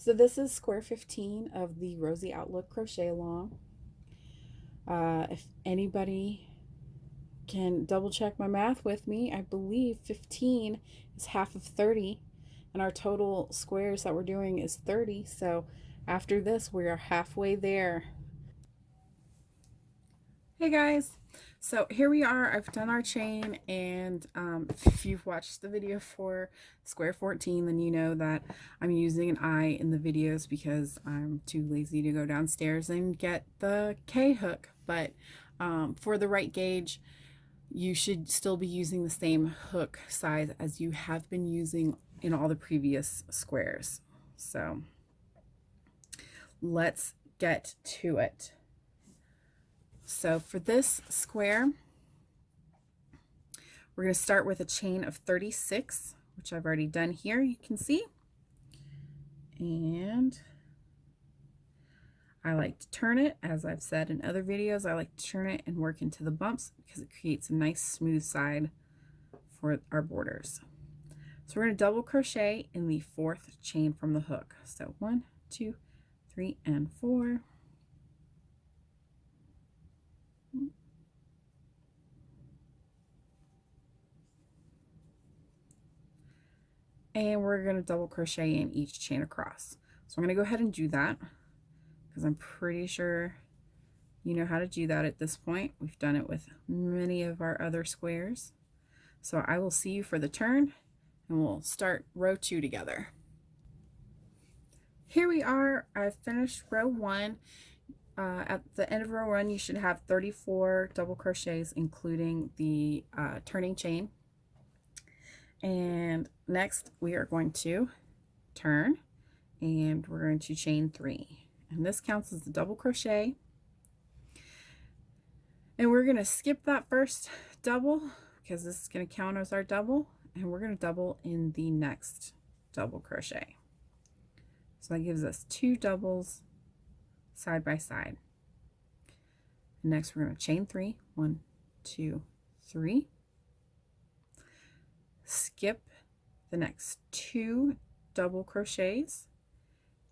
So this is square 15 of the Rosy Outlook crochet along. If anybody can double check my math with me, I believe 15 is half of 30, and our total squares that we're doing is 30. So after this, we are halfway there. Hey guys, so here we are. I've done our chain, and if you've watched the video for square 14, then you know that I'm using an I in the videos because I'm too lazy to go downstairs and get the K hook. But for the right gauge, you should still be using the same hook size as you have been using in all the previous squares. So let's get to it. So for this square, we're going to start with a chain of 36, which I've already done here, you can see. And I like to turn it, as I've said in other videos, I like to turn it and work into the bumps because it creates a nice smooth side for our borders. So we're going to double crochet in the 4th chain from the hook. So 1, 2, 3, and 4. And we're going to double crochet in each chain across. So I'm going to go ahead and do that because I'm pretty sure you know how to do that at this point. We've done it with many of our other squares. So I will see you for the turn, and we'll start row 2 together. Here we are. I've finished row 1. At the end of row 1, you should have 34 double crochets, including the turning chain. And next we are going to turn, and we're going to chain 3, and this counts as the double crochet. And we're going to skip that first double because this is going to count as our double, and we're going to double in the next double crochet. So that gives us 2 doubles side by side. Next we're going to chain 3, 1, 2, 3. Skip the next 2 double crochets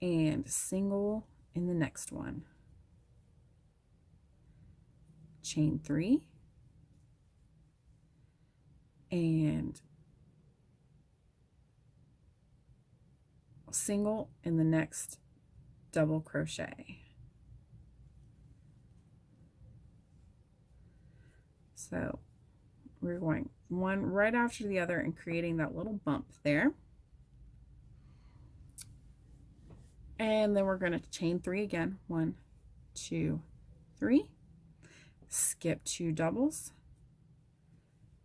and single in the next one. Chain 3 and single in the next double crochet. So we're going one right after the other and creating that little bump there. And then we're going to chain 3 again. 1, 2, 3. Skip 2 doubles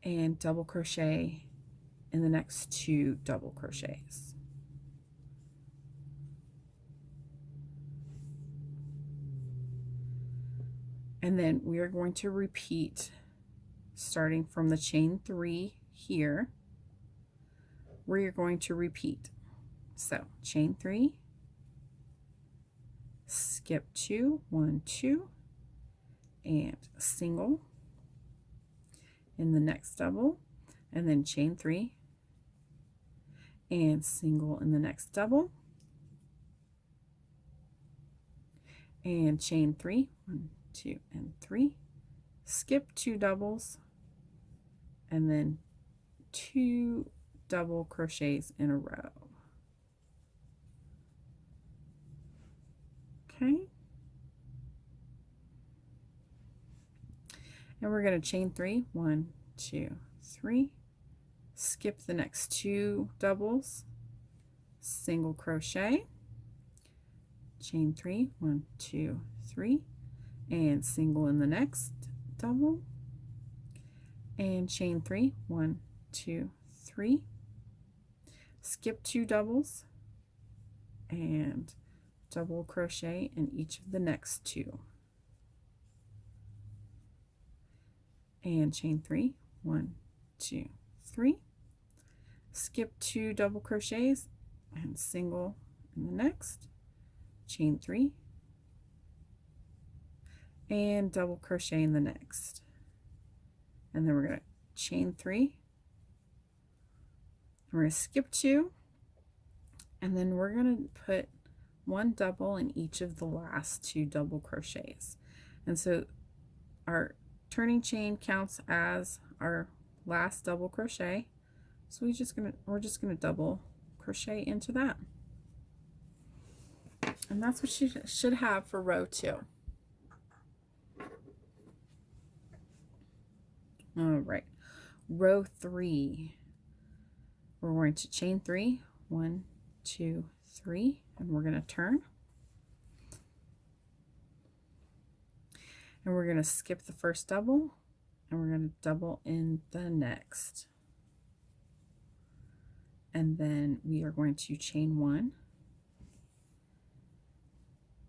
and double crochet in the next 2 double crochets. And then we are going to repeat starting from the chain 3 here. We're going to repeat. So chain 3, skip 2, 1, 2, and single in the next double, and then chain 3 and single in the next double, and chain 3, 1, 2, and 3, skip 2 doubles, and then 2 double crochets in a row. Okay. And we're going to chain 3, 1, 2, 3, skip the next 2 doubles, single crochet, chain 3, 1, 2, 3, and single in the next double, and chain 3, 1, 2, 3, skip 2 doubles, and double crochet in each of the next 2. And chain 3, 1, 2, 3, skip 2 double crochets and single in the next, chain 3, and double crochet in the next. And then we're going to chain 3, we're going to skip 2, and then we're going to put one double in each of the last 2 double crochets. And so our turning chain counts as our last double crochet. So we're just gonna double crochet into that. And that's what you should have for row 2. All right, row 3. We're going to chain 3, 1, 2, 3, and we're going to turn. And we're going to skip the first double, and we're going to double in the next. And then we are going to chain 1,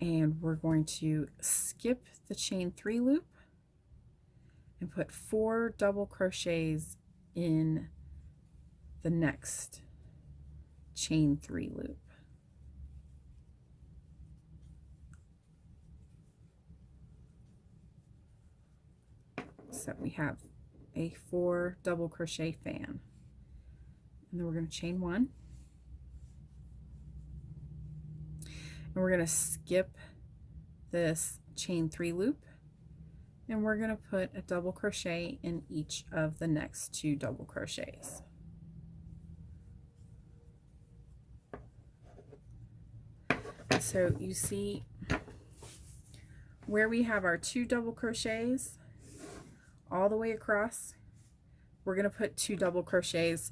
and we're going to skip the chain 3 loop and put 4 double crochets in the next chain 3 loop. So we have a 4 double crochet fan. And then we're going to chain 1. And we're going to skip this chain 3 loop. And we're going to put a double crochet in each of the next 2 double crochets. So you see where we have our 2 double crochets all the way across, we're going to put 2 double crochets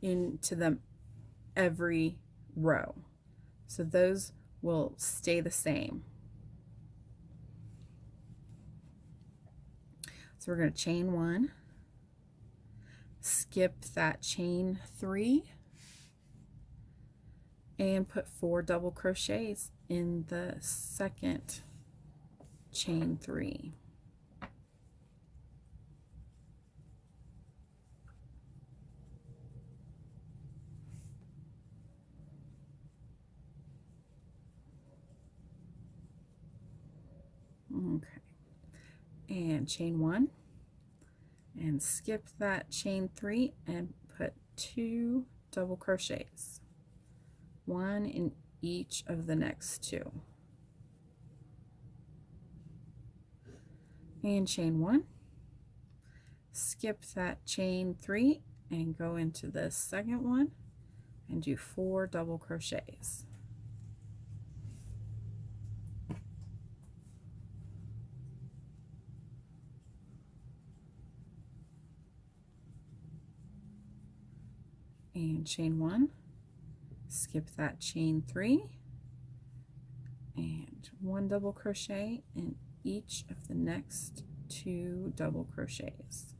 into them every row. So those will stay the same. So we're going to chain 1, skip that chain 3, and put 4 double crochets in the second chain 3. Okay, and chain 1 and skip that chain 3 and put 2 double crochets, 1 in each of the next 2, and chain 1, skip that chain 3 and go into the second one and do 4 double crochets. And chain 1, skip that chain 3, and 1 double crochet in each of the next 2 double crochets.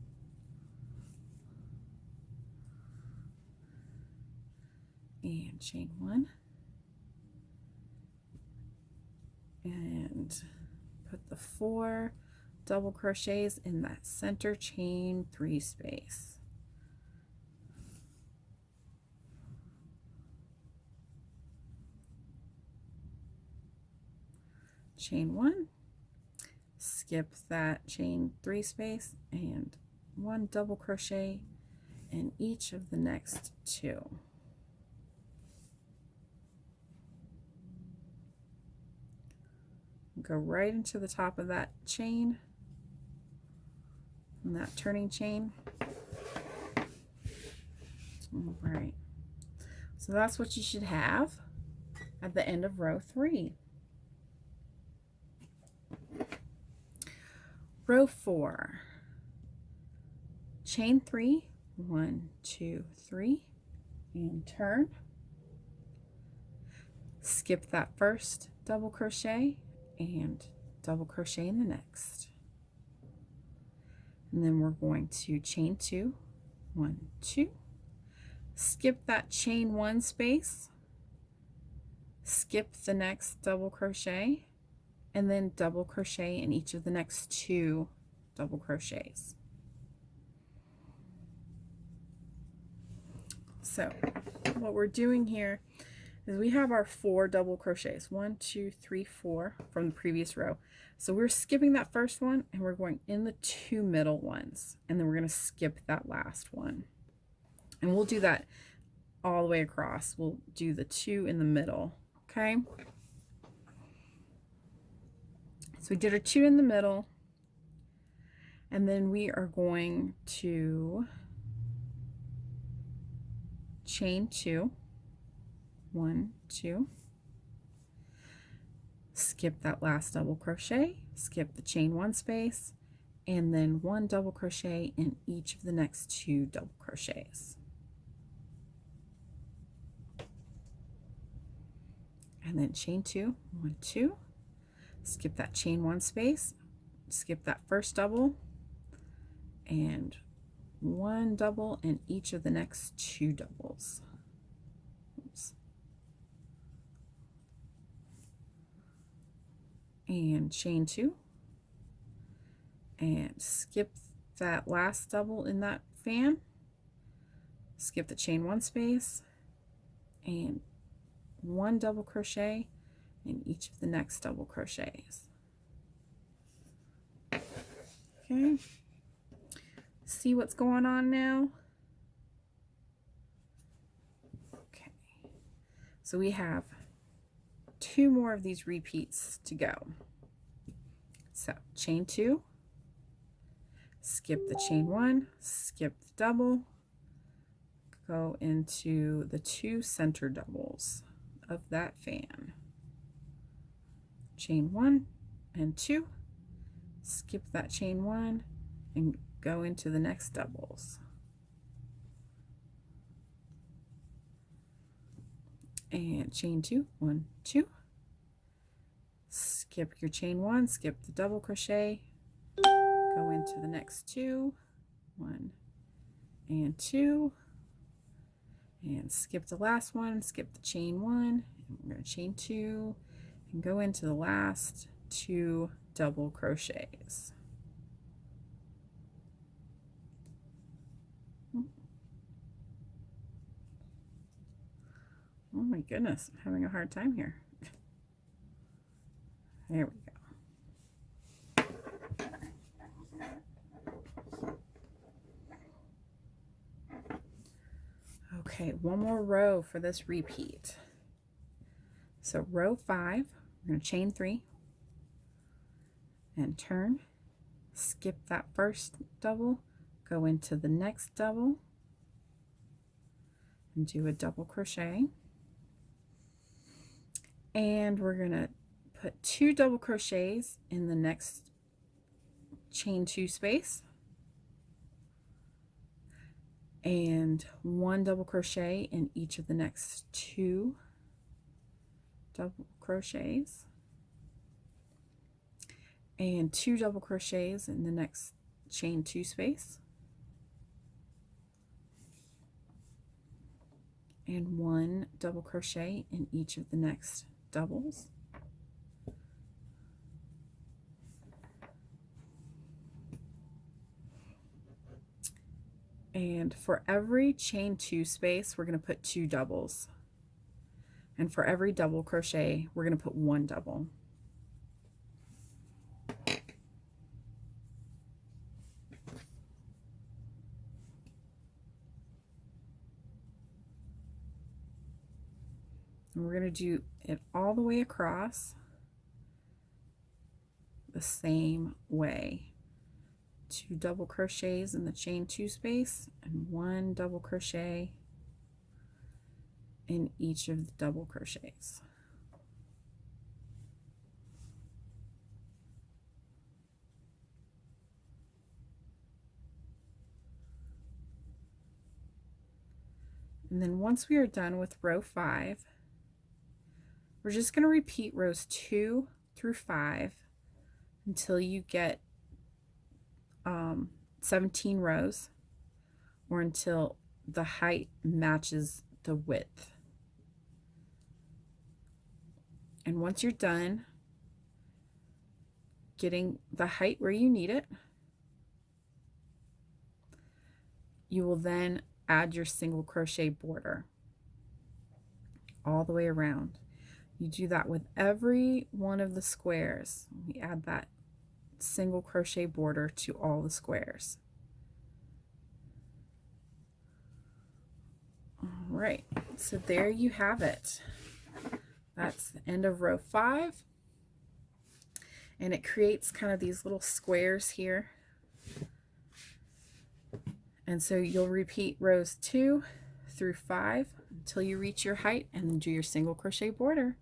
And chain 1, and put the 4 double crochets in that center chain 3 space. Chain 1, skip that chain 3 space, and 1 double crochet in each of the next 2. Go right into the top of that chain and that turning chain. All right, so that's what you should have at the end of row 3. Row 4, chain 3, 1, 2, 3, and turn. Skip that first double crochet and double crochet in the next. And then we're going to chain 2, 1, 2, skip that chain 1 space, skip the next double crochet, and then double crochet in each of the next 2 double crochets. So what we're doing here is we have our 4 double crochets, 1, 2, 3, 4 from the previous row. So we're skipping that first one and we're going in the 2 middle ones, and then we're going to skip that last one. And we'll do that all the way across. We'll do the 2 in the middle, okay? So we did our 2 in the middle, and then we are going to chain 2, 1, 2, skip that last double crochet, skip the chain 1 space, and then 1 double crochet in each of the next 2 double crochets. And then chain 2, 1, 2, skip that chain 1 space, skip that first double, and 1 double in each of the next 2 doubles. Oops. And chain 2, and skip that last double in that fan, skip the chain 1 space, and 1 double crochet in each of the next double crochets. Okay, see what's going on now? Okay, so we have 2 more of these repeats to go. So chain 2, skip the chain 1, skip the double, go into the 2 center doubles of that fan. Chain 1 and 2, skip that chain 1 and go into the next doubles. And chain 2, 1, 2, skip your chain 1, skip the double crochet, go into the next 2, 1 and 2, and skip the last one, skip the chain 1, and we're going to chain 2 and go into the last 2 double crochets. Oh my goodness, I'm having a hard time here. There we go. Okay, one more row for this repeat. So row 5, we're going to chain 3 and turn, skip that first double, go into the next double and do a double crochet. And we're going to put 2 double crochets in the next chain 2 space and 1 double crochet in each of the next 2 double crochets and 2 double crochets in the next chain 2 space and 1 double crochet in each of the next doubles. And for every chain 2 space, we're going to put 2 doubles. And for every double crochet, we're going to put 1 double. And we're going to do it all the way across the same way. 2 double crochets in the chain 2 space and 1 double crochet in each of the double crochets. And then once we are done with row 5, we're just going to repeat rows 2 through 5 until you get 17 rows, or until the height matches the width. And once you're done getting the height where you need it, you will then add your single crochet border all the way around. You do that with every one of the squares. We add that single crochet border to all the squares. All right, so there you have it. That's the end of row 5. and it creates kind of these little squares here. And so you'll repeat rows 2 through 5 until you reach your height and then do your single crochet border.